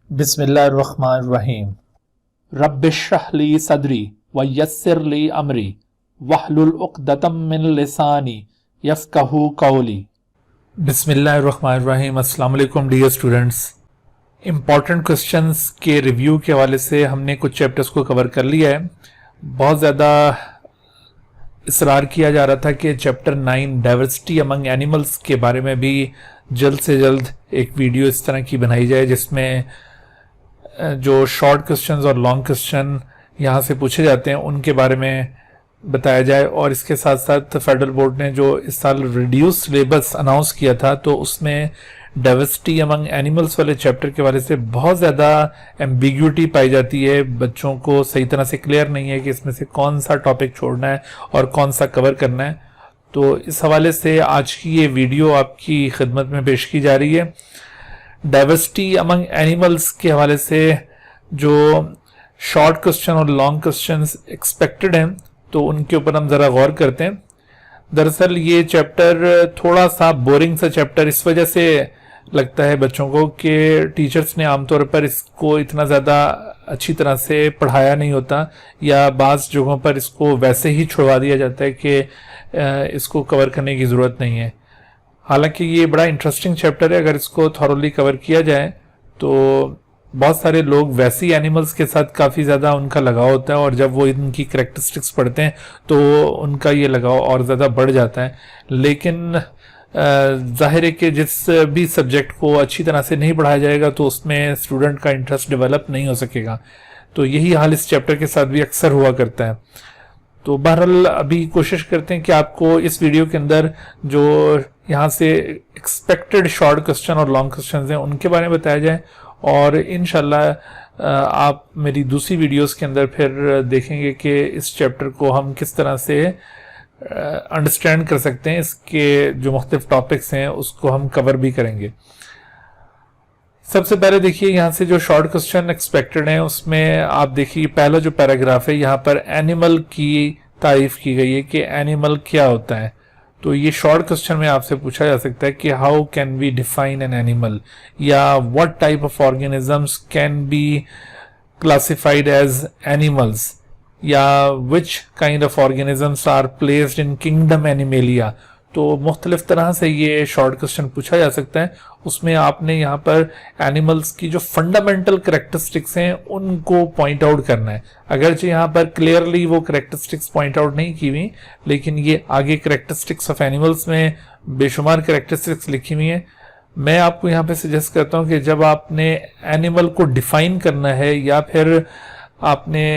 बिस्मिल्लाहिर्रहमानिर्रहीम। रब्बिश्रह ली सदरी व यस्सिर ली अमरी वहलुल उक़दतम मिन लिसानी यफ़क़हू क़ौली। बिस्मिल्लाहिर्रहमानिर्रहीम। अस्सलाम वालेकुम डियर स्टूडेंट्स। इम्पॉर्टेंट क्वेश्चंस के रिव्यू के हवाले से हमने कुछ चैप्टर्स को कवर कर लिया है। बहुत ज़्यादा इसरार किया जा रहा था कि चैप्टर 9 डाइवर्सिटी अमंग एनिमल्स के बारे में भी जल्द से जल्द एक वीडियो इस तरह की बनाई जाए जिसमें जो शॉर्ट क्वेश्चंस और लॉन्ग क्वेश्चन यहाँ से पूछे जाते हैं उनके बारे में बताया जाए। और इसके साथ साथ फेडरल बोर्ड ने जो इस साल रिड्यूस सिलेबस अनाउंस किया था तो उसमें डाइवर्सिटी अमंग एनिमल्स वाले चैप्टर के बारे से बहुत ज़्यादा एम्बिग्यूटी पाई जाती है। बच्चों को सही तरह से क्लियर नहीं है कि इसमें से कौन सा टॉपिक छोड़ना है और कौन सा कवर करना है। तो इस हवाले से आज की ये वीडियो आपकी खिदमत में पेश की जा रही है। डाइवर्सिटी अमंग एनिमल्स के हवाले से जो शॉर्ट क्वेश्चन और लॉन्ग क्वेश्चंस एक्सपेक्टेड हैं तो उनके ऊपर हम ज़रा गौर करते हैं। दरअसल ये चैप्टर थोड़ा सा बोरिंग सा चैप्टर इस वजह से लगता है बच्चों को कि टीचर्स ने आमतौर पर इसको इतना ज़्यादा अच्छी तरह से पढ़ाया नहीं होता या बाज़ जगहों पर इसको वैसे ही छुड़वा दिया जाता है कि इसको कवर करने की ज़रूरत नहीं है। हालांकि ये बड़ा इंटरेस्टिंग चैप्टर है। अगर इसको थॉरली कवर किया जाए तो बहुत सारे लोग वैसी एनिमल्स के साथ काफ़ी ज़्यादा उनका लगाव होता है और जब वो इनकी करैक्टरिस्टिक्स पढ़ते हैं तो उनका ये लगाव और ज़्यादा बढ़ जाता है। लेकिन जाहिर है कि जिस भी सब्जेक्ट को अच्छी तरह से नहीं पढ़ाया जाएगा तो उसमें स्टूडेंट का इंटरेस्ट डेवलप नहीं हो सकेगा। तो यही हाल इस चैप्टर के साथ भी अक्सर हुआ करता है। तो बहरहाल अभी कोशिश करते हैं कि आपको इस वीडियो के अंदर जो यहाँ से एक्सपेक्टेड शॉर्ट क्वेश्चन और लॉन्ग क्वेश्चन हैं उनके बारे में बताया जाए और इंशाल्लाह आप मेरी दूसरी वीडियोस के अंदर फिर देखेंगे कि इस चैप्टर को हम किस तरह से अंडरस्टैंड कर सकते हैं। इसके जो मुख्तलिफ टॉपिक्स हैं उसको हम कवर भी करेंगे। सबसे पहले देखिए यहाँ से जो शॉर्ट क्वेश्चन एक्सपेक्टेड हैं उसमें आप देखिए पहला जो पैराग्राफ है यहाँ पर एनिमल की तारीफ की गई है कि एनिमल क्या होता है। तो ये शॉर्ट क्वेश्चन में आपसे पूछा जा सकता है कि how can we define an animal या what type of organisms can be classified as animals या which kind of organisms are placed in kingdom animalia. तो मुख्तलिफ तरह से ये शॉर्ट क्वेश्चन पूछा जा सकता है। उसमें आपने यहाँ पर एनिमल्स की जो फंडामेंटल करैक्टरिस्टिक्स हैं उनको पॉइंट आउट करना है। अगरचे यहाँ पर क्लियरली वो करैक्टरिस्टिक्स पॉइंट आउट नहीं की हुई लेकिन ये आगे करैक्टरिस्टिक्स ऑफ एनिमल्स में बेशुमार करैक्टरिस्टिक्स लिखी हुई हैं। मैं आपको यहाँ पे सजेस्ट करता हूँ कि जब आपने एनिमल को डिफाइन करना है या फिर आपने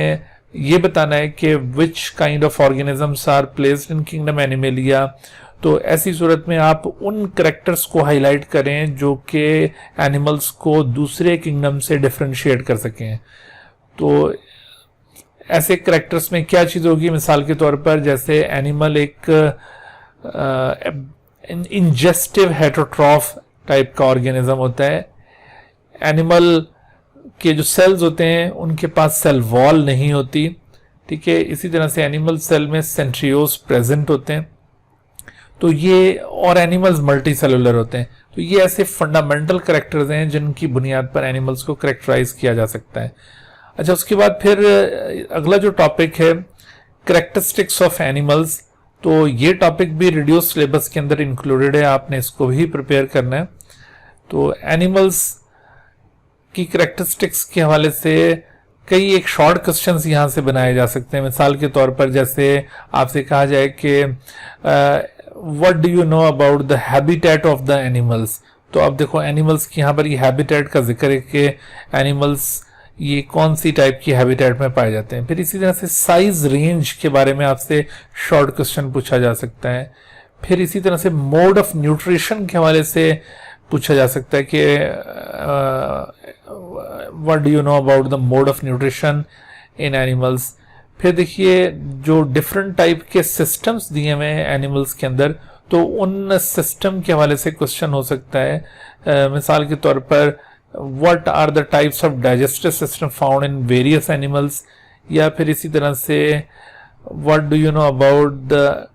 ये बताना है कि which kind of organisms are placed in kingdom animalia तो ऐसी सूरत में आप उन करेक्टर्स को हाईलाइट करें जो कि एनिमल्स को दूसरे किंगडम से डिफरेंशिएट कर सकें। तो ऐसे करेक्टर्स में क्या चीज़ होगी, मिसाल के तौर पर जैसे एनिमल एक इंजेस्टिव हेटरोट्रॉफ टाइप का ऑर्गेनिज्म होता है। एनिमल के जो सेल्स होते हैं उनके पास सेल वॉल नहीं होती, ठीक है। इसी तरह से एनिमल सेल में सेंट्रियोज प्रेजेंट होते हैं। तो ये और एनिमल्स मल्टी सेलुलर होते हैं। तो ये ऐसे फंडामेंटल कैरेक्टर्स हैं जिनकी बुनियाद पर एनिमल्स को कैरेक्टराइज किया जा सकता है। अच्छा, उसके बाद फिर अगला जो टॉपिक है कैरेक्टरिस्टिक्स ऑफ एनिमल्स, तो ये टॉपिक भी रिड्यूस सिलेबस के अंदर इंक्लूडेड है, आपने इसको भी प्रिपेयर करना है। तो एनिमल्स की कैरेक्टरिस्टिक्स के हवाले से कई एक शॉर्ट क्वेश्चंस यहाँ से बनाए जा सकते हैं। मिसाल के तौर पर जैसे आपसे कहा जाए कि what do you know about the habitat of the animals. तो अब देखो एनिमल्स की यहाँ पर ये हैबिटेट का जिक्र है कि एनिमल्स ये कौन सी टाइप की हैबिटेट में पाए जाते हैं। फिर इसी तरह से साइज रेंज के बारे में आपसे शॉर्ट क्वेश्चन पूछा जा सकता है। फिर इसी तरह से मोड ऑफ न्यूट्रिशन के हवाले से पूछा जा सकता है कि what do you know about the mode of nutrition in animals. फिर देखिए जो डिफरेंट टाइप के सिस्टम्स दिए हुए हैं एनिमल्स के अंदर तो उन सिस्टम के हवाले से क्वेश्चन हो सकता है। मिसाल के तौर पर what are the types of digestive system found in various animals, या फिर इसी तरह से what do you know about the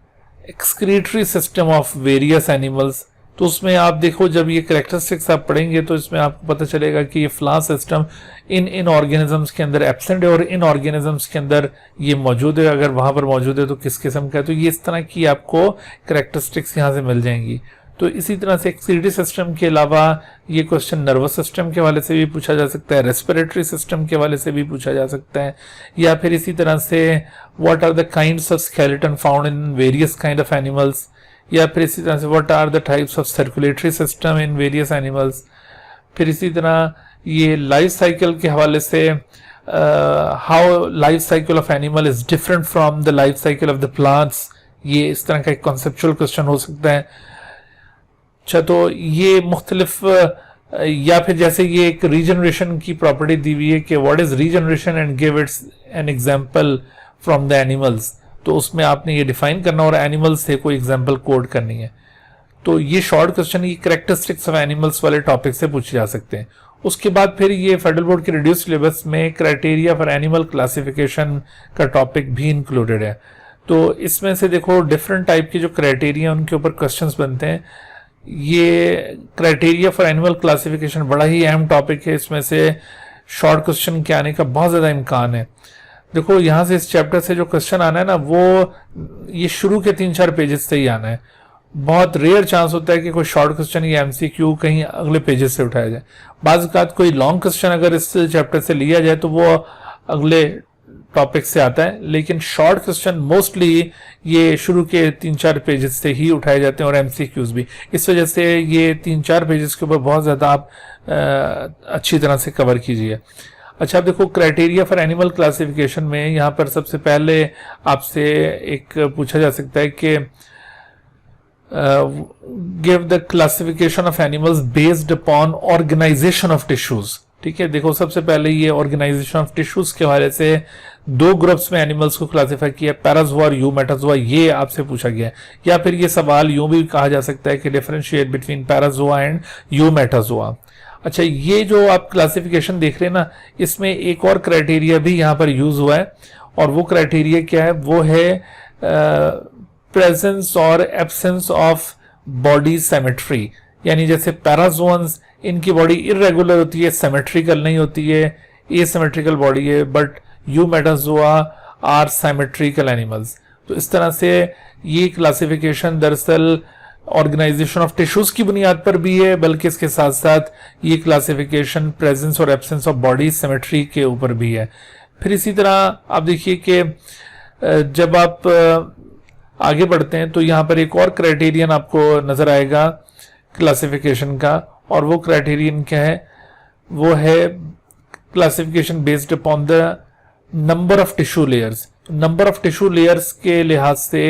excretory system of various animals. तो उसमें आप देखो जब ये कैरेक्टरिस्टिक्स आप पढ़ेंगे तो इसमें आपको पता चलेगा कि ये फलां सिस्टम इन ऑर्गेनिजम्स के अंदर एब्सेंट है और इन ऑर्गेनिजम्स के अंदर ये मौजूद है, अगर वहां पर मौजूद है तो किस किस्म का है। तो ये इस तरह की आपको कैरेक्टरिस्टिक्स यहाँ से मिल जाएंगी। तो इसी तरह से एक्सक्रीटरी सिस्टम के अलावा ये क्वेश्चन नर्वस सिस्टम के हवाले से भी पूछा जा सकता है, रेस्पिरेटरी सिस्टम के हवाले से भी पूछा जा सकता है, या फिर इसी तरह से what are the kinds of skeleton found in various kind of animals, या फिर इसी तरह से what are the types of circulatory system in various animals. फिर इसी तरह ये लाइफ साइकिल के हवाले से how life cycle of animal is different from the life cycle of the plants, ये इस तरह का एक कॉन्सेप्चुअल क्वेश्चन हो सकता है। अच्छा, तो ये मुख्तलिफ या फिर जैसे ये एक रीजनरेशन की प्रॉपर्टी दी हुई है कि what is regeneration and give it's an example from the animals, तो उसमें आपने ये डिफाइन करना और एनिमल्स से कोई एग्जांपल कोड करनी है। तो ये शॉर्ट क्वेश्चन ये कैरेक्टरिस्टिक्स ऑफ एनिमल्स वाले टॉपिक से पूछे जा सकते हैं। उसके बाद फिर ये फेडरल बोर्ड के रिड्यूस सिलेबस में क्राइटेरिया फॉर एनिमल क्लासिफिकेशन का टॉपिक भी इंक्लूडेड है। तो इसमें से देखो डिफरेंट टाइप के जो क्राइटेरिया उनके ऊपर क्वेश्चंस बनते हैं। ये क्राइटेरिया फॉर एनिमल क्लासिफिकेशन बड़ा ही अहम टॉपिक है, इसमें से शॉर्ट क्वेश्चन के आने का बहुत ज़्यादा इम्कान है। देखो यहाँ से इस चैप्टर से जो क्वेश्चन आना है ना, वो ये शुरू के 3-4 पेजेस से ही आना है। बहुत रेयर चांस होता है कि कोई शॉर्ट क्वेश्चन या एमसीक्यू कहीं अगले पेजेस से उठाया जाए। बाज़ औक़ात कोई लॉन्ग क्वेश्चन अगर इस चैप्टर से लिया जाए तो वो अगले टॉपिक से आता है, लेकिन शॉर्ट क्वेश्चन मोस्टली ये शुरू के 3-4 पेजेस से ही उठाए जाते हैं और एमसीक्यूज भी। इस वजह से ये 3-4 पेजेस के ऊपर बहुत ज़्यादा आप अच्छी तरह से कवर कीजिए। अच्छा, अब देखो क्राइटेरिया फॉर एनिमल क्लासिफिकेशन में यहाँ पर सबसे पहले आपसे एक पूछा जा सकता है कि give the classification of animals based upon organization of tissues. ठीक है, देखो सबसे पहले ये ऑर्गेनाइजेशन ऑफ टिश्यूज के हवाले से 2 ग्रुप्स में एनिमल्स को क्लासिफाई किया, पैराजोआ और यूमेटाजोआ, ये आपसे पूछा गया है। या फिर ये सवाल यूं भी कहा जा सकता है कि differentiate between Parazoa and eumetazoa. अच्छा, ये जो आप क्लासिफिकेशन देख रहे हैं ना, इसमें एक और क्राइटेरिया भी यहाँ पर यूज हुआ है, और वो क्राइटेरिया क्या है, वो है प्रेजेंस और एब्सेंस ऑफ बॉडी सिमेट्री। यानी जैसे पैराजोअन्स, इनकी बॉडी इरेगुलर होती है, सिमेट्रिकल नहीं होती है, एसिमेट्रिकल बॉडी है, but eumetazoa are symmetrical animals. तो इस तरह से ये क्लासिफिकेशन दरअसल ऑर्गेनाइजेशन ऑफ टिश्यूज की बुनियाद पर भी है, बल्कि इसके साथ साथ ये क्लासिफिकेशन प्रेजेंस और एब्सेंस ऑफ बॉडी सिमेट्री के ऊपर भी है। फिर इसी तरह आप देखिए कि जब आप आगे बढ़ते हैं तो यहाँ पर एक और क्राइटेरियन आपको नजर आएगा क्लासिफिकेशन का, और वो क्राइटेरियन क्या है, वो है classification based upon the number of tissue layers. Number of tissue layers के लिहाज से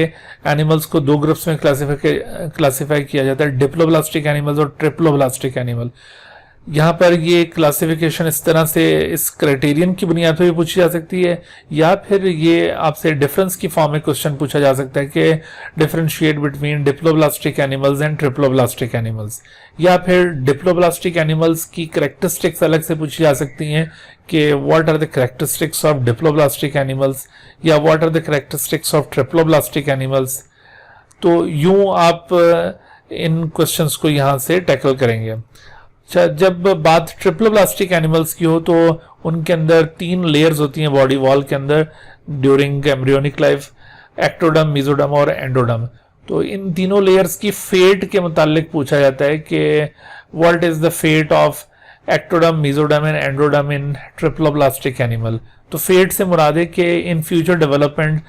एनिमल्स को 2 ग्रुप्स में क्लासिफाई किया जाता है, डिप्लोब्लास्टिक एनिमल्स और ट्रिप्लोब्लास्टिक एनिमल। यहाँ पर ये क्लासिफिकेशन इस तरह से इस क्राइटेरियन की बुनियाद पर भी पूछी जा सकती है, या फिर ये आपसे डिफरेंस की फॉर्म में क्वेश्चन पूछा जा सकता है कि differentiate between diploblastic animals and triploblastic animals, या फिर डिप्लोब्लास्टिक एनिमल्स की कैरेक्टरिस्टिक्स अलग से पूछी जा सकती हैं कि what are the characteristics of diploblastic animals, या what are the characteristics of triploblastic animals. तो यूं आप इन क्वेश्चंस को यहाँ से टैकल करेंगे। अच्छा, जब बात ट्रिप्लोब्लास्टिक एनिमल्स की हो तो उनके अंदर 3 लेयर्स होती हैं बॉडी वॉल के अंदर during embryonic life, ectoderm, mesoderm और एंडोडर्म। तो इन तीनों लेयर्स की फेट के मुतालिक पूछा जाता है कि what is the fate of ectoderm, mesoderm and endoderm in triploblastic animal. तो फेट से मुराद है कि इन फ्यूचर डेवलपमेंट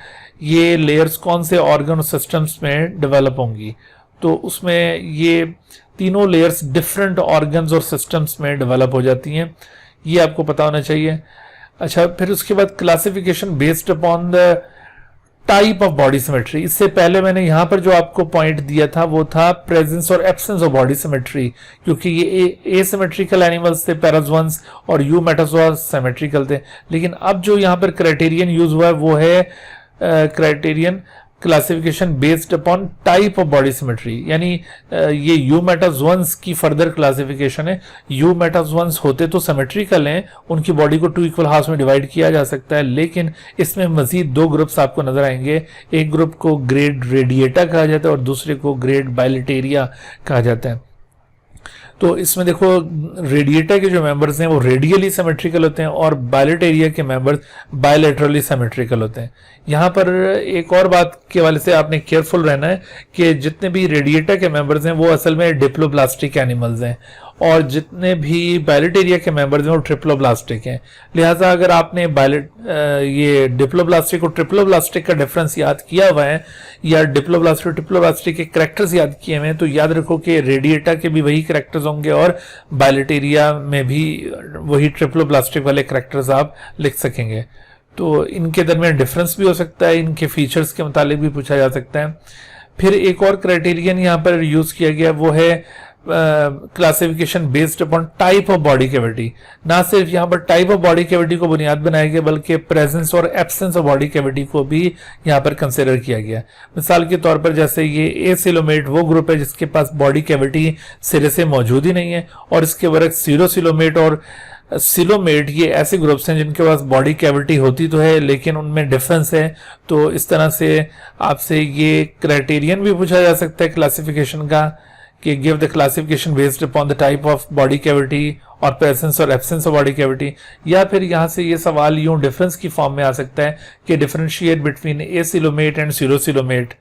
ये लेयर्स कौन से ऑर्गन सिस्टम्स में डेवलप होंगी। तो उसमें ये तीनों लेयर्स डिफरेंट ऑर्गन्स और सिस्टम्स में डेवलप हो जाती हैं, ये आपको पता होना चाहिए। अच्छा, फिर उसके बाद classification based upon the type of body symmetry. इससे पहले मैंने यहाँ पर जो आपको पॉइंट दिया था वो था प्रेजेंस और एब्सेंस ऑफ बॉडी सिमेट्री, क्योंकि ये एसिमेट्रिकल एनिमल्स थे पैराजोअन्स और यूमेटाजोआ सिमेट्रिकल थे। लेकिन अब जो यहाँ पर क्राइटेरियन यूज हुआ है वो है criterion classification based upon type of body symmetry, यानी ये यू मेटाजोन्स की फर्दर क्लासिफिकेशन है। यू मेटाजोन्स होते तो सिमेट्रिकल हैं, उनकी बॉडी को 2 इक्वल हाफ में डिवाइड किया जा सकता है, लेकिन इसमें मजीद 2 ग्रुप्स आपको नजर आएंगे। एक ग्रुप को ग्रेड रेडिएटा कहा जाता है और दूसरे को ग्रेड बाइलेटेरिया कहा जाता है। तो इसमें देखो रेडिएटा के जो मेंबर्स हैं वो रेडियली सिमेट्रिकल होते हैं और बाइलेटेरिया के मेंबर्स बायलैटरली सिमेट्रिकल होते हैं। यहाँ पर एक और बात के हवाले से आपने केयरफुल रहना है कि जितने भी रेडिएटा के मेंबर्स हैं वो असल में डिप्लोब्लास्टिक एनिमल्स हैं और जितने भी बायलेटेरिया के मेंबर्स हैं वो ट्रिप्लोब्लास्टिक हैं। लिहाजा अगर आपने ये डिप्लोब्लास्टिक और ट्रिप्लोब्लास्टिक का डिफरेंस याद किया हुआ है या डिप्लोब्लास्टिक और ट्रिप्लोब्लास्टिक के कैरेक्टर्स याद किए हुए हैं तो याद रखो कि रेडिएटा के भी वही कैरेक्टर्स होंगे और बायलेटेरिया में भी वही ट्रिप्लोब्लास्टिक वाले कैरेक्टर्स आप लिख सकेंगे। तो इनके दरमियान डिफरेंस भी हो सकता है, इनके फीचर्स के मुतालिक भी पूछा जा सकता है। फिर एक और क्राइटेरियन यहाँ पर यूज किया गया वो है classification based upon type of body cavity. ना सिर्फ यहाँ पर टाइप ऑफ बॉडी कैविटी को बुनियाद बनाया गया बल्कि प्रेजेंस और एब्सेंस ऑफ बॉडी कैविटी को भी यहाँ पर कंसिडर किया गया। मिसाल के तौर पर जैसे ये एसिलोमेट वो ग्रुप है जिसके पास बॉडी कैविटी सिरे से मौजूद ही नहीं है और इसके बरक्स सीरोसिलोमेट और सिलोमेट ये ऐसे ग्रुप्स हैं जिनके पास बॉडी कैविटी होती तो है लेकिन उनमें डिफरेंस है। तो इस तरह से आपसे ये क्राइटेरियन भी पूछा जा सकता है क्लासिफिकेशन का कि give the classification based upon the type of body cavity और प्रेजेंस और एब्सेंस ऑफ बॉडी कैविटी। या फिर यहाँ से ये सवाल यूं डिफरेंस की फॉर्म में आ सकता है कि डिफरेंशिएट बिटवीन एसिलोमेट एंड सीरोसिलोमेट।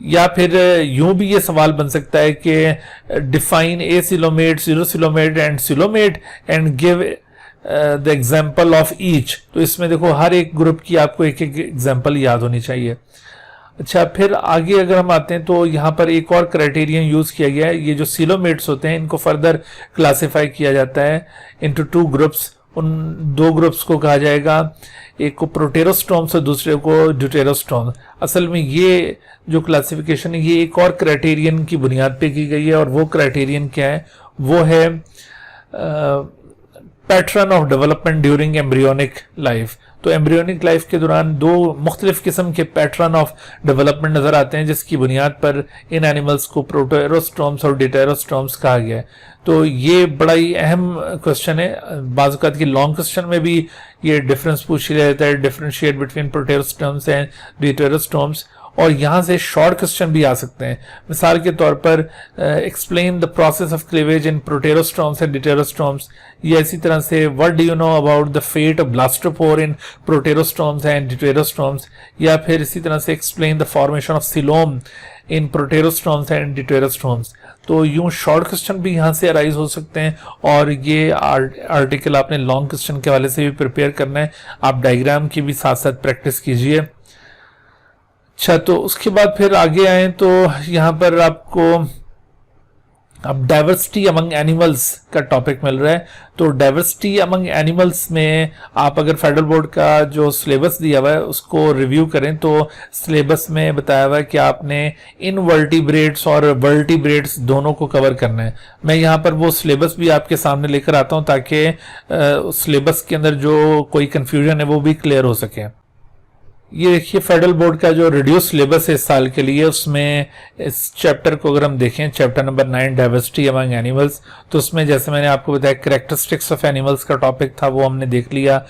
या फिर यूं भी ये सवाल बन सकता है कि define acoelomate pseudocoelomate and coelomate and give the example of each. तो इसमें देखो हर एक ग्रुप की आपको एक एक एग्जाम्पल याद होनी चाहिए। अच्छा, फिर आगे अगर हम आते हैं तो यहाँ पर एक और क्राइटेरियन यूज किया गया है। ये जो सिलोमेट्स होते हैं इनको फर्दर क्लासिफाई किया जाता है इनटू 2 ग्रुप्स। उन 2 ग्रुप्स को कहा जाएगा, एक को प्रोटेरोस्टोम्स और दूसरे को ड्यूटेरोस्टोम्स। असल में ये जो क्लासिफिकेशन है ये एक और क्राइटेरियन की बुनियाद पे की गई है और वो क्राइटेरियन क्या है, वो है pattern of development during embryonic life. तो एम्ब्रियोनिक लाइफ के दौरान 2 मुख्तलिफ किस्म के पैटर्न ऑफ डेवलपमेंट नजर आते हैं जिसकी बुनियाद पर इन एनिमल्स को प्रोटेरोस्टोम्स और डिटेरोस्टोम्स कहा गया है। तो ये बड़ा ही अहम क्वेश्चन है, बाज़ औक़ात की लॉन्ग क्वेश्चन में भी ये डिफरेंस पूछ लिया जाता है, डिफरेंशिएट बिटवीन प्रोटेरोस्टोम्स एंड डिटेरोस्टोम्स। और यहाँ से शॉर्ट क्वेश्चन भी आ सकते हैं। मिसाल के तौर पर explain the process of cleavage in protostomes and deuterostomes, या इसी तरह से what do you know about the fate of blastopore in protostomes and deuterostomes, या फिर इसी तरह से explain the formation of coelom in protostomes and deuterostomes. तो यूं शॉर्ट क्वेश्चन भी यहाँ से अराइज हो सकते हैं और ये आर्टिकल आपने लॉन्ग क्वेश्चन के हवाले से भी प्रिपेयर करना है। आप डायग्राम की भी साथ साथ प्रैक्टिस कीजिए। अच्छा, तो उसके बाद फिर आगे आए तो यहाँ पर आपको अब डाइवर्सिटी अमंग एनिमल्स का टॉपिक मिल रहा है। तो डाइवर्सिटी अमंग एनिमल्स में आप अगर फेडरल बोर्ड का जो सिलेबस दिया हुआ है उसको रिव्यू करें तो सिलेबस में बताया हुआ है कि आपने इनवर्टिब्रेट्स और वर्टिब्रेट्स दोनों को कवर करना है। मैं यहाँ पर वो सिलेबस भी आपके सामने लेकर आता हूँ ताकि सिलेबस के अंदर जो कोई कंफ्यूजन है वो भी क्लियर हो सके। ये देखिए फेडरल बोर्ड का जो रिड्यूस सिलेबस है इस साल के लिए, उसमें इस चैप्टर को अगर हम देखें, chapter number 9 diversity among animals, तो उसमें जैसे मैंने आपको बताया कैरेक्टरिस्टिक्स ऑफ एनिमल्स का टॉपिक था वो हमने देख लिया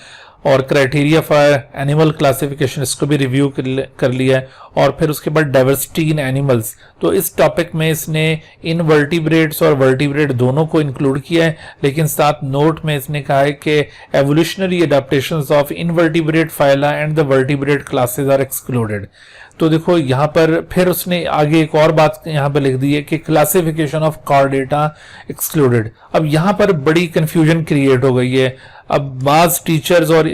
और क्राइटेरिया फॉर एनिमल क्लासिफिकेशन इसको भी रिव्यू कर लिया है। और फिर उसके बाद डाइवर्सिटी इन एनिमल्स, तो इस टॉपिक में इसने इनवर्टिब्रेट्स और वर्टिब्रेट दोनों को इंक्लूड किया है, लेकिन साथ नोट में इसने कहा है कि evolutionary adaptations of invertebrate phyla and the vertebrate classes are excluded. तो देखो यहाँ पर फिर उसने आगे एक और बात यहाँ पर लिख दी है कि क्लासिफिकेशन ऑफ कॉर्डेटा एक्सक्लूडेड। अब यहाँ पर बड़ी कंफ्यूजन क्रिएट हो गई है। अब बाज टीचर्स और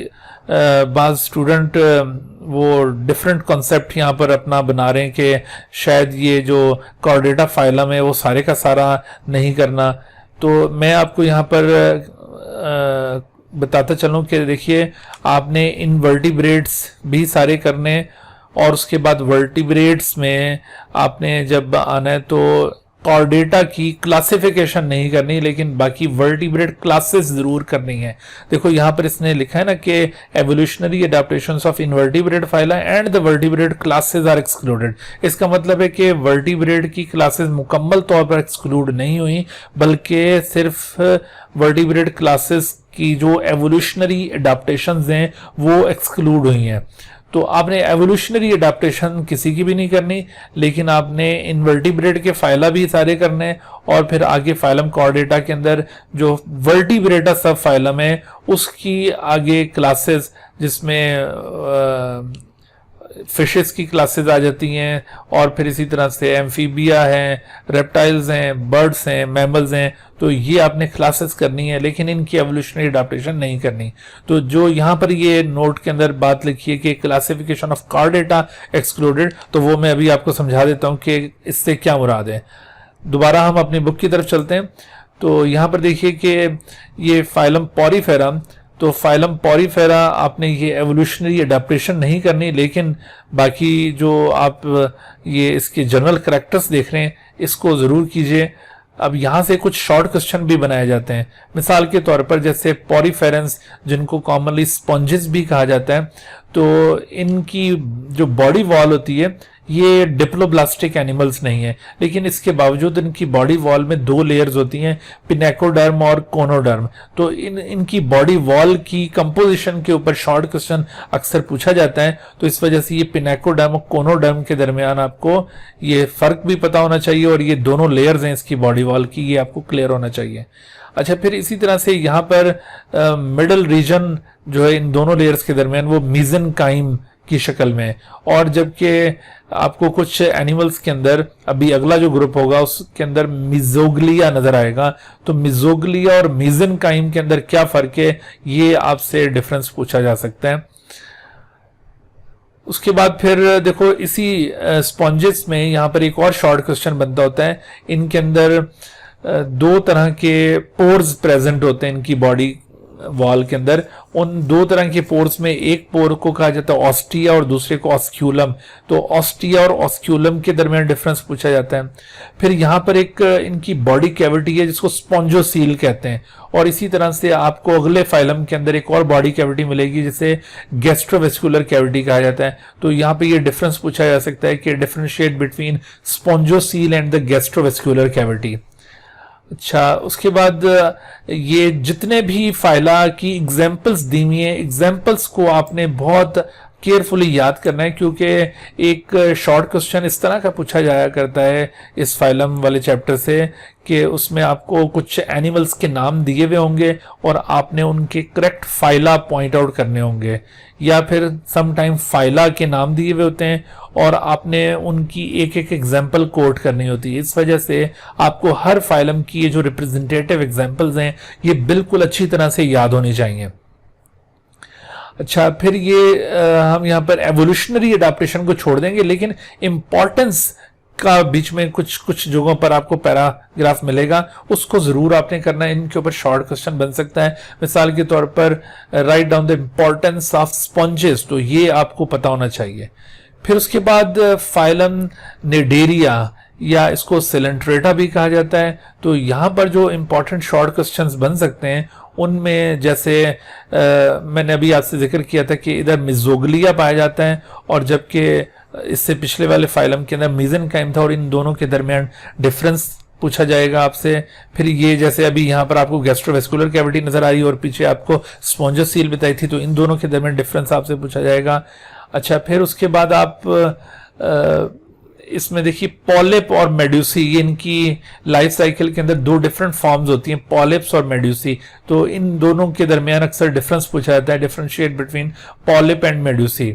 बाज स्टूडेंट वो डिफरेंट कॉन्सेप्ट यहाँ पर अपना बना रहे हैं कि शायद ये जो कॉर्डेटा फाइलम है वो सारे का सारा नहीं करना। तो मैं आपको यहाँ पर बताता चलूँ कि देखिए आपने इनवर्टिब्रेट्स भी सारे करने और उसके बाद वर्टिब्रेट्स में आपने जब आना है तो कॉर्डेटा की क्लासिफिकेशन नहीं करनी, लेकिन बाकी वर्टिब्रेट क्लासेस जरूर करनी है। देखो यहाँ पर इसने लिखा है ना कि evolutionary adaptations of invertebrate phyla and the vertebrate classes are excluded. इसका मतलब है कि वर्टिब्रेट की क्लासेस मुकम्मल तौर पर एक्सक्लूड नहीं हुई, बल्कि सिर्फ वर्टिब्रेट क्लासेस की जो एवोल्यूशनरी अडेप्टेशंस हैं वो एक्सक्लूड हुई हैं। तो आपने एवोल्यूशनरी अडेप्टेशन किसी की भी नहीं करनी, लेकिन आपने इनवर्टिब्रेट के फाइला भी सारे करने, और फिर आगे फाइलम कॉर्डेटा के अंदर जो वर्टिब्रेटा सब फाइलम है उसकी आगे क्लासेस, जिसमें फिशेस की क्लासेस आ जाती हैं, और फिर इसी तरह से एम्फीबिया हैं, रेप्टाइल्स हैं, बर्ड्स हैं, मैमल्स हैं, तो ये आपने क्लासेस करनी है, लेकिन इनकी एवोल्यूशनरी अडेप्टेशन नहीं करनी। तो जो यहाँ पर ये नोट के अंदर बात लिखी है कि क्लासिफिकेशन ऑफ कॉर्डेटा एक्सक्लूडेड, तो वो मैं अभी आपको समझा देता हूँ कि इससे क्या मुराद है। दोबारा हम अपनी बुक की तरफ चलते हैं। तो यहाँ पर देखिए कि ये फाइलम पॉरीफेरा, तो फाइलम पॉरीफेरा आपने ये एवोल्यूशनरी अडेप्टेशन नहीं करनी, लेकिन बाकी जो आप ये इसके जनरल करैक्टर्स देख रहे हैं इसको ज़रूर कीजिए। अब यहाँ से कुछ शॉर्ट क्वेश्चन भी बनाए जाते हैं, मिसाल के तौर पर जैसे पॉरीफेरेंस, जिनको कॉमनली स्पॉन्जेस भी कहा जाता है, तो इनकी जो बॉडी वॉल होती है ये डिप्लोब्लास्टिक एनिमल्स नहीं है, लेकिन इसके बावजूद इनकी बॉडी वॉल में दो लेयर्स होती हैं, पिनेकोडर्म और कोनोडर्म। तो इनकी बॉडी वॉल की कंपोजिशन के ऊपर शॉर्ट क्वेश्चन अक्सर पूछा जाता है, तो इस वजह से ये पिनेकोडर्म और कोनोडर्म के दरमियान आपको ये फर्क भी पता होना चाहिए, और ये दोनों लेयर्स हैं इसकी बॉडी वॉल की, ये आपको क्लियर होना चाहिए। अच्छा, फिर इसी तरह से यहाँ पर मिडल रीजन जो है इन दोनों लेयर्स के दरमियान वो मीजेनकाइम की शक्ल में, और जबकि आपको कुछ एनिमल्स के अंदर अभी अगला जो ग्रुप होगा उसके अंदर मिजोग्लिया नजर आएगा, तो मिजोग्लिया और मीजेनकाइम के अंदर क्या फर्क है, ये आपसे डिफरेंस पूछा जा सकता है। उसके बाद फिर देखो इसी स्पॉन्जेस में यहाँ पर एक और शॉर्ट क्वेश्चन बनता होता है। इनके अंदर दो तरह के पोर्स प्रेजेंट होते हैं इनकी बॉडी वॉल के अंदर। उन दो तरह के पोर्स में एक पोर को कहा जाता है ऑस्टिया और दूसरे को ऑस्क्यूलम। तो ऑस्टिया और ऑस्क्यूलम के दरमियान डिफरेंस पूछा जाता है। फिर यहाँ पर एक इनकी बॉडी कैविटी है जिसको स्पॉन्जोसील कहते हैं, और इसी तरह से आपको अगले फाइलम के अंदर एक और बॉडी कैविटी मिलेगी जिसे गैस्ट्रोवेस्कुलर कैविटी कहा जाता है। तो यहाँ पे ये डिफरेंस पूछा जा सकता है कि differentiate between spongocoel and the gastrovascular cavity. अच्छा, उसके बाद ये जितने भी फाइला की एग्जाम्पल्स दी हुई हैं, एग्जाम्पल्स को आपने बहुत केयरफुली याद करना है, क्योंकि एक शॉर्ट क्वेश्चन इस तरह का पूछा जाया करता है इस फाइलम वाले चैप्टर से कि उसमें आपको कुछ एनिमल्स के नाम दिए हुए होंगे और आपने उनके करेक्ट फाइला पॉइंट आउट करने होंगे, या फिर सम टाइम फाइला के नाम दिए हुए होते हैं और आपने उनकी एक एक एग्जाम्पल कोट करनी होती है। इस वजह से आपको हर फाइलम की ये जो रिप्रेजेंटेटिव एग्जाम्पल्स हैं ये बिल्कुल अच्छी तरह से याद होनी चाहिए। अच्छा, फिर ये हम यहाँ पर एवोल्यूशनरी अडेप्टेशन को छोड़ देंगे, लेकिन इंपॉर्टेंस का बीच में कुछ जगहों पर आपको पैराग्राफ मिलेगा, उसको जरूर आपने करना है। इनके ऊपर शॉर्ट क्वेश्चन बन सकता है। मिसाल के तौर पर right down the importance of sponges, तो ये आपको पता होना चाहिए। फिर उसके बाद फाइलम निडेरिया या इसको सिलेंट्रेटा भी कहा जाता है। तो यहाँ पर जो इंपॉर्टेंट शॉर्ट क्वेश्चंस बन सकते हैं उनमें जैसे मैंने अभी आपसे जिक्र किया था कि इधर मिजोग्लिया पाया जाता है, और जबकि इससे पिछले वाले फाइलम के अंदर मीजेनकाइम था, और इन दोनों के दरमियान डिफरेंस पूछा जाएगा आपसे। फिर ये जैसे अभी यहाँ पर आपको गैस्ट्रोवेस्कुलर कैविटी नजर आई और पीछे आपको स्पॉन्जोसील बताई थी, तो इन दोनों के दरमियान डिफरेंस आपसे पूछा जाएगा। अच्छा, फिर उसके बाद आप इसमें देखिए पॉलिप और मेड्यूसी, ये इनकी लाइफ साइकिल के अंदर दो डिफरेंट फॉर्म्स होती हैं, पॉलिप्स और मेड्यूसी। तो इन दोनों के दरमियान अक्सर डिफरेंस पूछा जाता है, differentiate between polyp and medusae.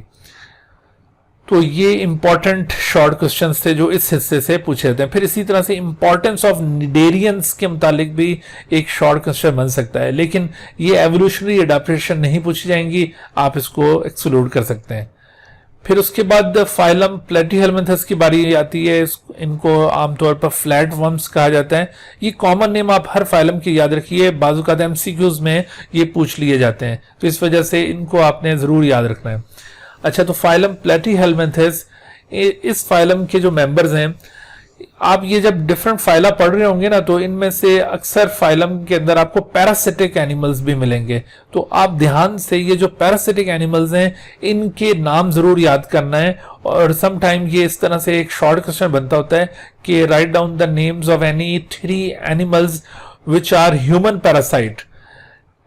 तो ये इंपॉर्टेंट शॉर्ट क्वेश्चंस थे जो इस हिस्से से पूछे जाते हैं। फिर इसी तरह से इंपॉर्टेंस ऑफ निडेरियंस के मुतालिक भी एक शॉर्ट क्वेश्चन बन सकता है, लेकिन ये एवोल्यूशनरी अडेप्टेशन नहीं पूछी जाएंगी, आप इसको एक्सक्लूड कर सकते हैं। फिर उसके बाद फाइलम प्लेटीहेलमिन्थस की बारी आती है। इनको आमतौर पर फ्लैट वर्म्स कहा जाता है। ये कॉमन नेम आप हर फाइलम की याद रखिए, बाजुकात एमसीक्यूज में ये पूछ लिए जाते हैं, तो इस वजह से इनको आपने जरूर याद रखना है। अच्छा, तो फाइलम प्लेटीहेलमिन्थस, इस फाइलम के जो मेंबर्स हैं आप ये जब डिफरेंट फाइला पढ़ रहे होंगे ना, तो इनमें से अक्सर फाइलम के अंदर आपको पैरासिटिक एनिमल्स भी मिलेंगे। तो आप ध्यान से ये जो पैरासिटिक एनिमल्स हैं इनके नाम जरूर याद करना है। और सम टाइम ये इस तरह से एक शॉर्ट क्वेश्चन बनता होता है कि write down the names of any 3 animals which are human parasite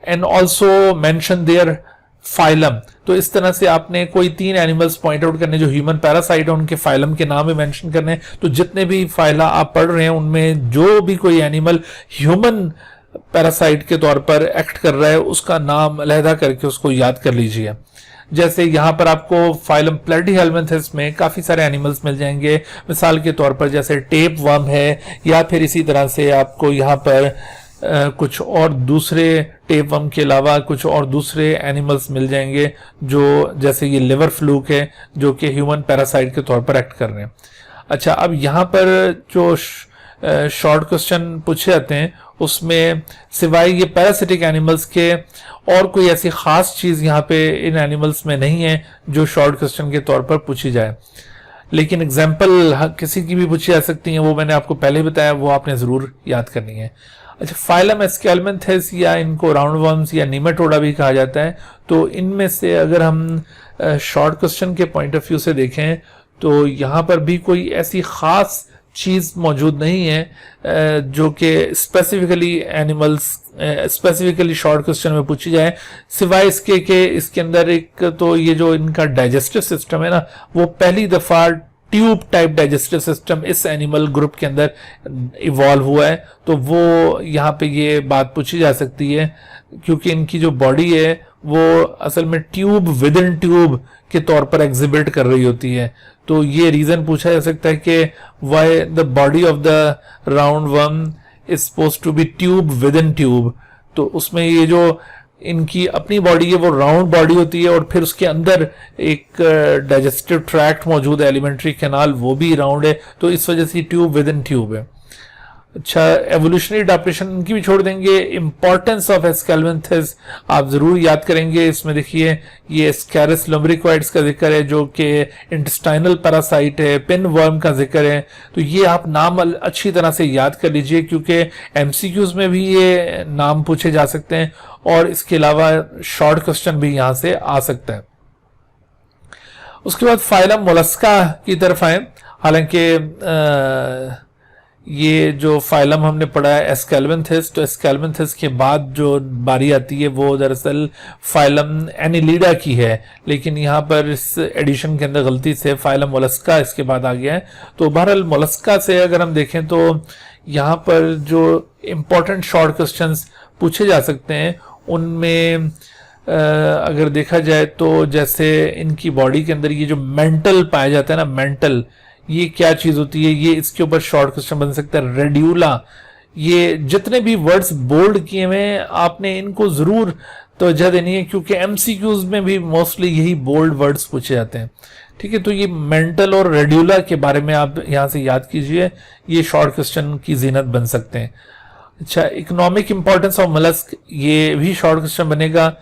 and also mention their phylum. तो इस तरह से आपने कोई 3 एनिमल्स पॉइंट आउट करने जो ह्यूमन पैरासाइट है, उनके फाइलम के नाम भी मेंशन करने। तो जितने भी फाइला आप पढ़ रहे हैं उनमें जो भी कोई एनिमल ह्यूमन पैरासाइट के तौर पर एक्ट कर रहा है उसका नाम अलहदा करके उसको याद कर लीजिए। जैसे यहाँ पर आपको फाइलम प्लेटिहेल्मिन्थस में काफी सारे एनिमल्स मिल जाएंगे। मिसाल के तौर पर जैसे टेप वर्म है, या फिर इसी तरह से आपको यहाँ पर कुछ और दूसरे टेप वर्म के अलावा कुछ और दूसरे एनिमल्स मिल जाएंगे जो जैसे ये लिवर फ्लूक है जो कि ह्यूमन पैरासाइट के तौर पर एक्ट कर रहे हैं। अच्छा, अब यहाँ पर जो शॉर्ट क्वेश्चन पूछे जाते हैं उसमें सिवाय ये पैरासिटिक एनिमल्स के और कोई ऐसी खास चीज यहाँ पे इन एनिमल्स में नहीं है जो शॉर्ट क्वेश्चन के तौर पर पूछी जाए, लेकिन एग्जाम्पल किसी की भी पूछी जा सकती है, वो मैंने आपको पहले बताया, वो आपने जरूर याद करनी है। अच्छा, फाइलम एस्केल्मेंथेस या इनको राउंडवर्म्स या नीमेटोडा भी कहा जाता है। तो इनमें से अगर हम शॉर्ट क्वेश्चन के पॉइंट ऑफ व्यू से देखें तो यहाँ पर भी कोई ऐसी खास चीज मौजूद नहीं है जो कि specifically animals specifically short question में पूछी जाए, सिवाय इसके कि इसके अंदर एक तो ये जो इनका डाइजेस्टिव सिस्टम है ना, वो पहली दफा ट्यूब टाइप डाइजेस्टिव सिस्टम इस एनिमल ग्रुप के अंदर इवॉल्व हुआ है। तो वो यहाँ पे ये बात पूछी जा सकती है क्योंकि इनकी जो बॉडी है वो असल में ट्यूब विद इन ट्यूब के तौर पर एग्जिबिट कर रही होती है। तो ये रीजन पूछा जा सकता है कि why the body of the round worm is supposed to be tube within tube. तो उसमें ये जो इनकी अपनी बॉडी है वो राउंड बॉडी होती है और फिर उसके अंदर एक डाइजेस्टिव ट्रैक्ट मौजूद है, एलिमेंट्री कैनाल, वो भी राउंड है। तो इस वजह से ट्यूब विद इन ट्यूब है। अच्छा, एवोल्यूशनरी अडैप्टेशन इनकी भी छोड़ देंगे। इंपॉर्टेंस ऑफ एस्केल्मेंथेस आप जरूर याद करेंगे। इसमें देखिए ये स्कैरस लुम्ब्रिक्वाइड्स का जिक्र है जो कि इंटेस्टाइनल पैरासाइट है, पिन वर्म का जिक्र है। तो ये आप नाम अच्छी तरह से याद कर लीजिए क्योंकि एमसीक्यूज में भी ये नाम पूछे जा सकते हैं और इसके अलावा शॉर्ट क्वेश्चन भी यहां से आ सकता है। उसके बाद फाइलम मोलस्का की तरफ आए। हालांकि ये जो फाइलम हमने पढ़ा है एस्केल्मेंथेस, तो एस्केल्मेंथेस के बाद जो बारी आती है वो दरअसल फाइलम एनिलिडा की है, लेकिन यहाँ पर इस एडिशन के अंदर गलती से फाइलम मोलस्का इसके बाद आ गया है। तो बहरहाल मोलस्का से अगर हम देखें तो यहाँ पर जो इम्पोर्टेंट शॉर्ट क्वेश्चंस पूछे जा सकते हैं उनमें अगर देखा जाए तो जैसे इनकी बॉडी के अंदर ये जो मेंटल पाया जाता है ना, मेंटल, ये क्या चीज होती है, ये इसके ऊपर शॉर्ट क्वेश्चन बन सकता है। रेड्यूला, ये जितने भी वर्ड्स बोल्ड किए हुए हैं आपने इनको जरूर तवज्जो देनी है क्योंकि एमसीक्यूज में भी मोस्टली यही बोल्ड वर्ड्स पूछे जाते हैं। ठीक है, तो ये मेंटल और रेड्यूला के बारे में आप यहां से याद कीजिए, ये शॉर्ट क्वेश्चन की जीनत बन सकते हैं। अच्छा, इकोनॉमिक इंपॉर्टेंस ऑफ मोलस्क, ये भी शॉर्ट क्वेश्चन बनेगा।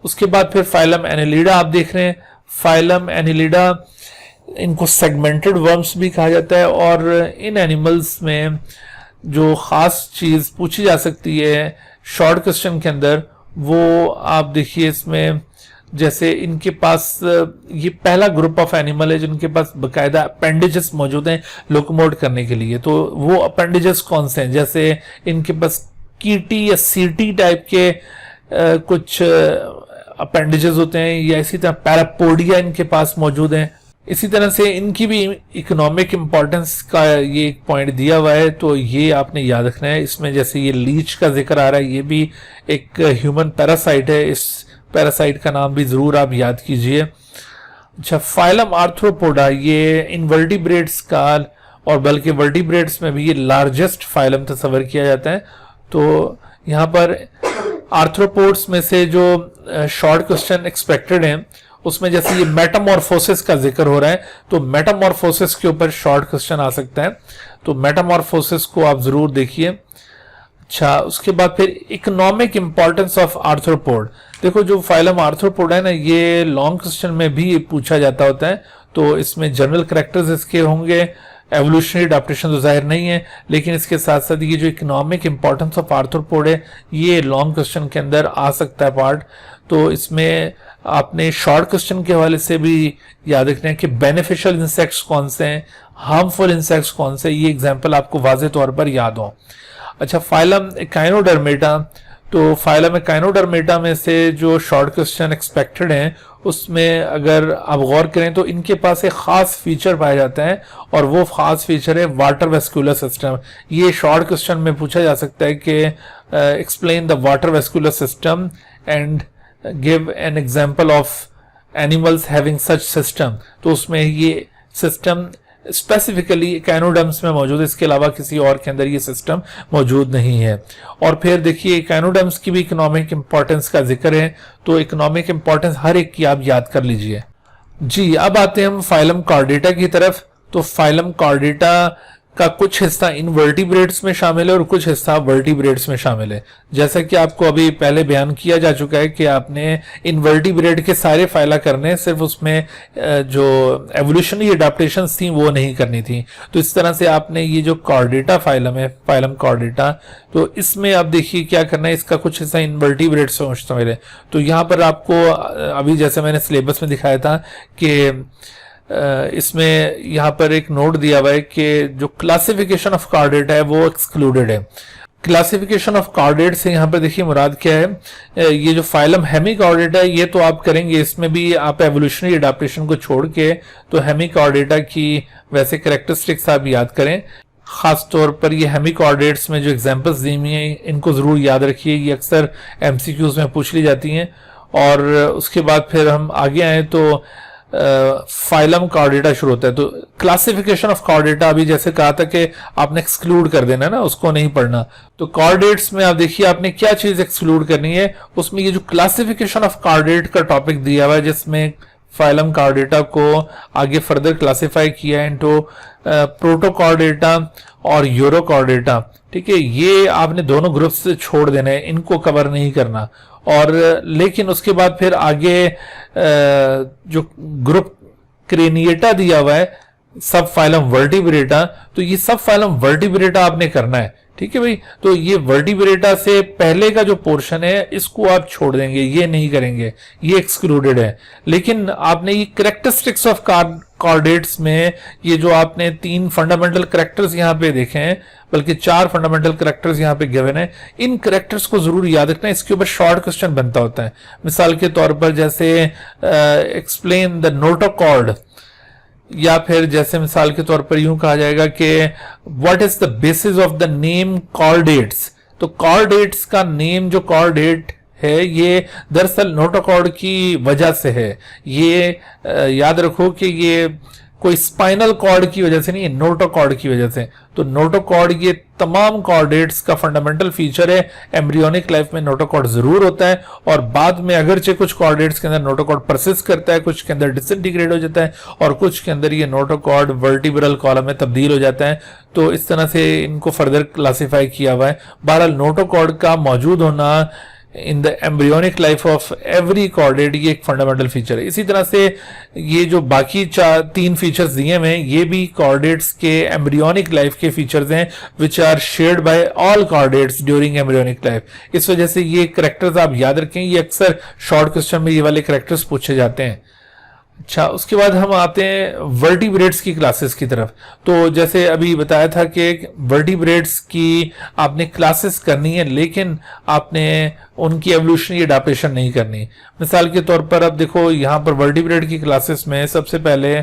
उसके बाद फिर फाइलम एनिलिडा आप देख रहे हैं। फाइलम एनिलिडा, इनको सेगमेंटेड वर्म्स भी कहा जाता है और इन एनिमल्स में जो खास चीज पूछी जा सकती है शॉर्ट क्वेश्चन के अंदर वो आप देखिए इसमें जैसे इनके पास ये पहला ग्रुप ऑफ एनिमल है जिनके पास बकायदा अपेंडेजेस मौजूद हैं लोकोमोट करने के लिए। तो वो अपेंडेजेस कौन से हैं, जैसे इनके पास कीटी या सीटी टाइप के कुछ अपेंडेजेस होते हैं, या इसी तरह पैरापोडिया इनके पास मौजूद हैं। इसी तरह से इनकी भी इकोनॉमिक इंपॉर्टेंस का ये एक पॉइंट दिया हुआ है, तो ये आपने याद रखना है। इसमें जैसे ये लीच का जिक्र आ रहा है, ये भी एक ह्यूमन पैरासाइट है, इस पैरासाइट का नाम भी जरूर आप याद कीजिए। अच्छा, फाइलम आर्थ्रोपोडा, ये इनवर्टिब्रेट्स का और बल्कि वर्टिब्रेट्स में भी ये लार्जेस्ट फाइलम तस्वर किया जाता है। तो यहाँ पर आर्थ्रोपोड्स में से जो शॉर्ट क्वेश्चन एक्सपेक्टेड हैं उसमें जैसे ये मेटामॉर्फोसिस का जिक्र हो रहा है, तो मेटामॉर्फोसिस के ऊपर शॉर्ट क्वेश्चन आ सकता है, तो मेटामॉर्फोसिस को आप जरूर देखिए। अच्छा, उसके बाद फिर इकोनॉमिक इंपॉर्टेंस ऑफ आर्थ्रोपोड, देखो जो फाइलम आर्थ्रोपोड है ना, ये लॉन्ग क्वेश्चन में भी पूछा जाता होता है। तो इसमें जनरल कैरेक्टर्स इसके होंगे, एवोल्यूशनरी अडेप्टेशन तो जाहिर नहीं है, लेकिन इसके साथ साथ ये जो इकोनॉमिक इंपॉर्टेंस ऑफ आर्थ्रोपोड है ये लॉन्ग क्वेश्चन के अंदर आ सकता है पार्ट। तो इसमें आपने शॉर्ट क्वेश्चन के हवाले से भी याद रखना है कि बेनिफिशियल इंसेक्ट्स कौन से हैं, हार्मफुल इंसेक्ट्स कौन से, ये एग्जाम्पल आपको वाज़े तौर पर याद हो। अच्छा, फाइलम एकाइनोडर्मेटा, तो फाइलम एकाइनोडर्मेटा में से जो शॉर्ट क्वेश्चन एक्सपेक्टेड हैं उसमें अगर आप गौर करें तो इनके पास एक खास फीचर पाया जाता है और वो खास फीचर है वाटर वेस्कुलर सिस्टम। ये शॉर्ट क्वेश्चन में पूछा जा सकता है कि explain the water vascular system and give an example of animals having such system. तो उसमें ये सिस्टम स्पेसिफिकली कैनोडर्म्स में मौजूद है, इसके अलावा किसी और के अंदर ये सिस्टम मौजूद नहीं है। और फिर देखिए कैनोडर्म्स की भी इकोनॉमिक इंपॉर्टेंस का जिक्र है, तो इकोनॉमिक इंपॉर्टेंस हर एक की आप याद कर लीजिए। जी, अब आते हैं हम फाइलम कॉर्डेटा की तरफ। तो फाइलम कॉर्डेटा का कुछ हिस्सा इनवर्टिब्रेट्स में शामिल है और कुछ हिस्सा वर्टिब्रेट्स में शामिल है। जैसा कि आपको अभी पहले बयान किया जा चुका है कि आपने इनवर्टिब्रेट के सारे फाइला करने, सिर्फ उसमें जो एवोल्यूशनरी अडेप्टेशंस थी वो नहीं करनी थी। तो इस तरह से आपने ये जो कॉर्डेटा फाइलम है, फाइलम कॉर्डेटा, तो इसमें आप देखिए क्या करना है, इसका कुछ हिस्सा इनवर्टिब्रेट्स में शामिल है। तो यहाँ पर आपको अभी जैसे मैंने सिलेबस में दिखाया था कि इसमें यहाँ पर एक नोट दिया हुआ है कि जो क्लासिफिकेशन ऑफ कॉर्डेटा है वो एक्सक्लूडेड है। क्लासिफिकेशन ऑफ कॉर्डेट से यहाँ पर देखिए मुराद क्या है, ये जो फाइलम हेमिकॉर्डेटा है ये तो आप करेंगे, इसमें भी आप एवोल्यूशनरी अडेप्टेशन को छोड़ के तो हेमिकॉर्डेटा की वैसे कैरेक्टरिस्टिक्स आप याद करें। खास तौर पर ये हेमिकॉर्डेट्स में जो एग्जांपल्स दी हुई हैं इनको जरूर याद रखिए, ये अक्सर एमसीक्यूज में पूछ ली जाती हैं। और उसके बाद फिर हम आगे आए तो फाइलम कॉर्डेटा शुरू होता है। तो क्लासिफिकेशन ऑफ कॉर्डेटा अभी जैसे कहा था कि आपने एक्सक्लूड कर देना है ना, उसको नहीं पढ़ना। तो कॉर्डेट्स में आप देखिए आपने क्या चीज एक्सक्लूड करनी है, उसमें ये जो क्लासिफिकेशन ऑफ कॉर्डेट का टॉपिक दिया हुआ है जिसमें फाइलम कॉर्डेटा को आगे फर्दर क्लासिफाई किया है इनटू प्रोटोकॉर्डेटा और यूरोकॉर्डेटा। ठीक है, ये आपने दोनों ग्रुप से छोड़ देना है, इनको कवर नहीं करना। और लेकिन उसके बाद फिर आगे जो ग्रुप क्रेनिएटा दिया हुआ है, सब फाइलम वर्टिब्रेटा, तो ये सब फाइलम वर्टिब्रेटा आपने करना है। ठीक है भाई, तो ये वर्टिब्रेटा से पहले का जो पोर्शन है इसको आप छोड़ देंगे, ये नहीं करेंगे, ये एक्सक्लूडेड है। लेकिन आपने ये कैरेक्टरिस्टिक्स ऑफ कॉर्डेट्स में ये जो आपने 3 फंडामेंटल कैरेक्टर्स यहाँ पे देखे हैं, बल्कि 4 फंडामेंटल कैरेक्टर्स यहाँ पे गिवन है, इन कैरेक्टर्स को जरूर याद रखना। इसके ऊपर शॉर्ट क्वेश्चन बनता होता है। मिसाल के तौर पर जैसे एक्सप्लेन द नोटोकॉर्ड, या फिर जैसे मिसाल के तौर पर यूं कहा जाएगा कि what is the basis of the name chordates. तो कॉर्डेट्स का नेम जो कॉर्डेट है ये दरअसल नोटोकॉर्ड की वजह से है। ये याद रखो कि ये कोई स्पाइनल कॉर्ड की वजह से नहीं है, नोटोकॉर्ड की वजह से। तो नोटोकॉर्ड ये तमाम कॉर्डेट्स का फंडामेंटल फीचर है। एम्ब्रियोनिक लाइफ में नोटोकॉर्ड जरूर होता है और बाद में अगरचे कुछ कॉर्डेट्स के अंदर नोटोकॉर्ड परसिस्ट करता है, कुछ के अंदर डिसइंटीग्रेट हो जाता है और कुछ के अंदर ये नोटोकॉर्ड वर्टिब्रल कॉलम में तब्दील हो जाता है। तो इस तरह से इनको फर्दर क्लासिफाई किया हुआ है। बहरहाल नोटोकॉर्ड का मौजूद होना in the embryonic life of every chordate ये एक फंडामेंटल फीचर है। इसी तरह से ये जो बाकी 3 फीचर्स दिए हुए हैं ये भी कॉर्डेट्स के एम्ब्रियोनिक लाइफ के फीचर्स हैं which are shared by all chordates during embryonic life. इस वजह से ये कैरेक्टर्स आप याद रखें, ये अक्सर शॉर्ट क्वेश्चन में ये वाले कैरेक्टर्स पूछे जाते हैं। अच्छा, उसके बाद हम आते हैं वर्टिब्रेट्स की क्लासेस की तरफ। तो जैसे अभी बताया था कि वर्टिब्रेट्स की आपने क्लासेस करनी है लेकिन आपने उनकी एवोल्यूशनरी अडेप्टेशन नहीं करनी। मिसाल के तौर पर अब देखो यहाँ पर वर्टिब्रेट की क्लासेस में सबसे पहले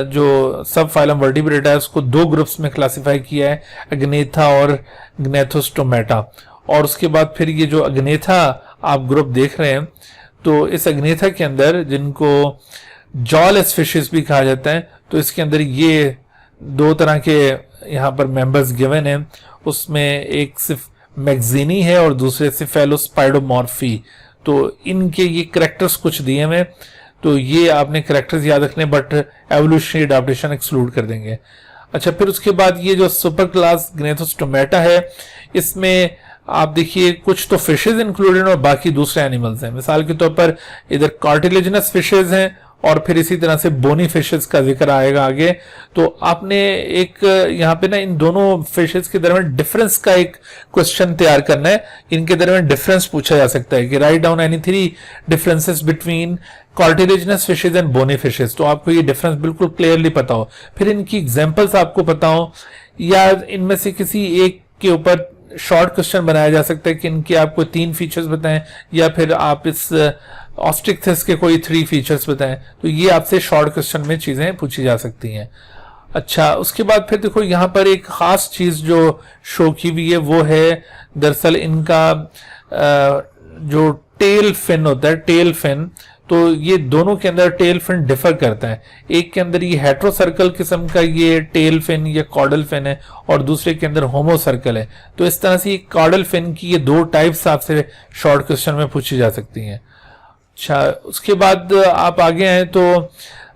जो सब फाइलम वर्टिब्रेटा है उसको 2 ग्रुप्स में क्लासिफाई किया है, अग्नेथा और ग्नेथोस्टोमेटा। और उसके बाद फिर ये जो अग्नेथा आप ग्रुप देख रहे हैं तो इस अग्नेथा के अंदर जिनको जॉलेस फिशेस भी कहा जाता है, तो इसके अंदर ये 2 तरह के यहाँ पर मेंबर्स गिवन हैं। उसमें एक सिर्फ मैगजीनी है और दूसरे सिफेलोस्पाइडोमॉर्फी। तो इनके ये कैरेक्टर्स कुछ दिए हैं, तो ये आपने कैरेक्टर्स याद रखने, बट एवोल्यूशनरी अडेप्टेशन एक्सक्लूड कर देंगे। अच्छा, फिर उसके बाद ये जो सुपर क्लास ग्नेथोस्टोमेटा है इसमें आप देखिए कुछ तो फिशेज इंक्लूडेड और बाकी दूसरे एनिमल्स हैं। मिसाल के तौर पर इधर कार्टिलेजिनस फिशेज हैं और फिर इसी तरह से बोनी फिशेस का जिक्र आएगा आगे। तो आपने एक यहाँ पे ना इन दोनों फिशेस के दरमियान डिफरेंस का एक क्वेश्चन तैयार करना है। इनके दरमियान डिफरेंस पूछा जा सकता है कि write down any 3 differences between cartilaginous fishes and bony fishes. तो आपको ये डिफरेंस बिल्कुल क्लियरली पता हो, फिर इनकी एग्जांपल्स आपको पता हो, या इनमें से किसी एक के ऊपर शॉर्ट क्वेश्चन बनाया जा सकता है कि इनके आपको 3 फीचर्स बताएं, या फिर आप इस ऑस्ट्रिक्थिस के कोई 3 फीचर्स बताएं। तो ये आपसे शॉर्ट क्वेश्चन में चीजें पूछी जा सकती हैं। अच्छा, उसके बाद फिर देखो यहाँ पर एक खास चीज जो शो की हुई है वो है दरअसल इनका जो टेल फिन होता है, टेल फिन। तो ये दोनों के अंदर टेल फिन डिफर करता है। एक के अंदर ये हेट्रो सर्कल किस्म का ये टेल फिन या कॉर्डल फिन है, और दूसरे के अंदर होमो सर्कल है। तो इस तरह से ये कॉर्डल फिन की ये 2 टाइप्स आपसे शॉर्ट क्वेश्चन में पूछी जा सकती हैं। अच्छा, उसके बाद आप आगे आए तो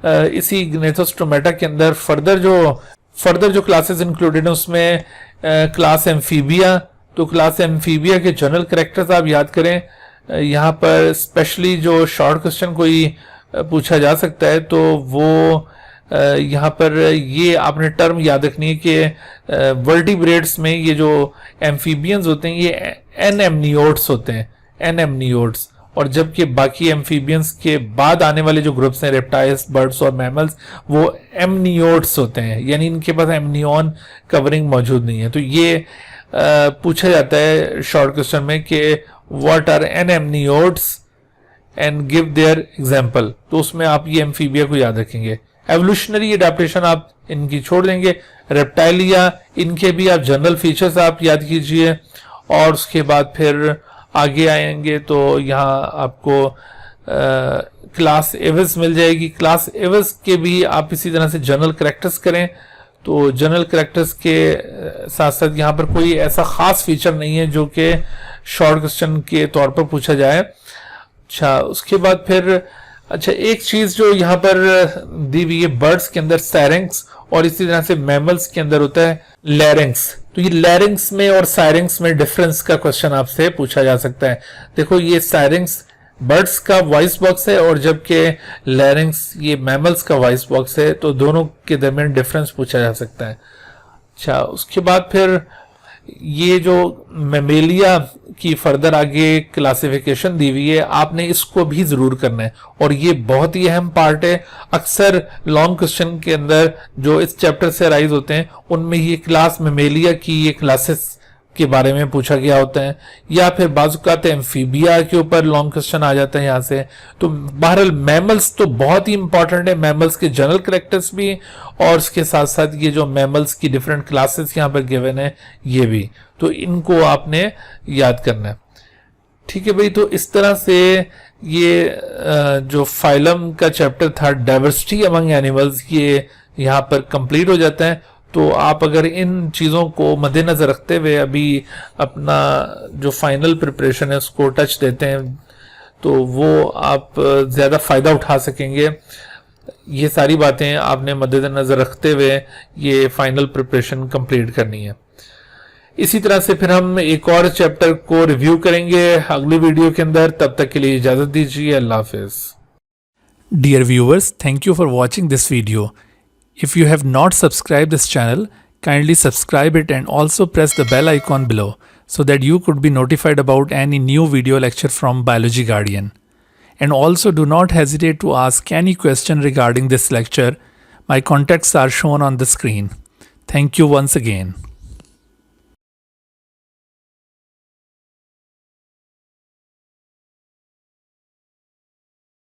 इसी ग्नेथोस्टोमेटा के अंदर फर्दर जो क्लासेस इंक्लूडेड है उसमें क्लास एम्फीबिया। तो क्लास एम्फीबिया के जनरल कैरेक्टर्स आप याद करें। यहाँ पर स्पेशली जो शॉर्ट क्वेश्चन कोई पूछा जा सकता है तो वो यहाँ पर ये आपने टर्म याद रखनी है कि वर्टिब्रेट्स में ये जो एम्फीबियंस होते हैं ये एनएमनियोड्स होते हैं, एनएमनियोड्स। और जबकि बाकी एम्फीबियंस के बाद आने वाले जो ग्रुप्स हैं रेप्टाइल्स, बर्ड्स और मैमल्स, वो एमनियोड्स होते हैं, यानी इनके पास एमनियन कवरिंग मौजूद नहीं है। तो ये पूछा जाता है शॉर्ट क्वेश्चन में कि what are nematodes and give their example. तो उसमें आप ये एम्फीबिया को याद रखेंगे। एवोल्यूशनरी एडेप्टेशन आप इनकी छोड़ देंगे। रेप्टाइलिया, इनके भी आप जनरल फीचर्स आप याद कीजिए। और उसके बाद फिर आगे आएंगे तो यहाँ आपको क्लास एविस मिल जाएगी। क्लास एविस के भी आप इसी तरह से जनरल कैरेक्टर्स करें। तो जनरल कैरेक्टर्स के साथ साथ यहाँ पर कोई ऐसा खास फीचर नहीं है जो कि शॉर्ट क्वेश्चन के तौर पर पूछा जाए। अच्छा, उसके बाद फिर एक चीज जो यहाँ पर दी हुई है बर्ड्स के अंदर सायरेंक्स, और इसी तरह से मैमल्स के अंदर होता है लैरिंक्स। तो ये लैरिंक्स में और सायरेंक्स में डिफरेंस का क्वेश्चन आपसे पूछा जा सकता है। देखो, ये सायरेंक्स बर्ड्स का वॉइस बॉक्स है और जबकि लैरिंक्स ये मैमल्स का वॉइस बॉक्स है। तो दोनों के दरमियान डिफरेंस पूछा जा सकता है। अच्छा, उसके बाद फिर ये जो मेमेलिया की फर्दर आगे क्लासिफिकेशन दी हुई है, आपने इसको भी जरूर करना है, और ये बहुत ही अहम पार्ट है। अक्सर लॉन्ग क्वेश्चन के अंदर जो इस चैप्टर से राइज होते हैं उनमें ये क्लास मेमेलिया की ये क्लासेस के बारे में पूछा गया होता है, या फिर बाजुकात एम्फीबिया के ऊपर लॉन्ग क्वेश्चन आ जाता है यहाँ से। तो बहरहाल मैमल्स तो बहुत ही इंपॉर्टेंट है, मैमल्स के जनरल कैरेक्टर्स भी, और उसके साथ साथ ये जो मैमल्स की डिफरेंट क्लासेस यहाँ पर गिवन है ये भी। तो इनको आपने याद करना है। ठीक है भाई, तो इस तरह से ये जो फाइलम का चैप्टर था डाइवर्सिटी अमंग एनिमल्स, ये यहाँ पर कंप्लीट हो जाता है। तो आप अगर इन चीज़ों को मद्देनजर रखते हुए अभी अपना जो फाइनल प्रिपरेशन है उसको टच देते हैं तो वो आप ज़्यादा फ़ायदा उठा सकेंगे। ये सारी बातें आपने मद्देनजर रखते हुए ये फाइनल प्रिपरेशन कंप्लीट करनी है। इसी तरह से फिर हम एक और चैप्टर को रिव्यू करेंगे अगली वीडियो के अंदर। तब तक के लिए इजाज़त दीजिए। अल्लाह हाफिज़। Dear viewers, thank you for watching this video. If you have not subscribed this channel, kindly subscribe it and also press the bell icon below so that you could be notified about any new video lecture from Biology Guardian. And also do not hesitate to ask any question regarding this lecture. My contacts are shown on the screen. Thank you once again.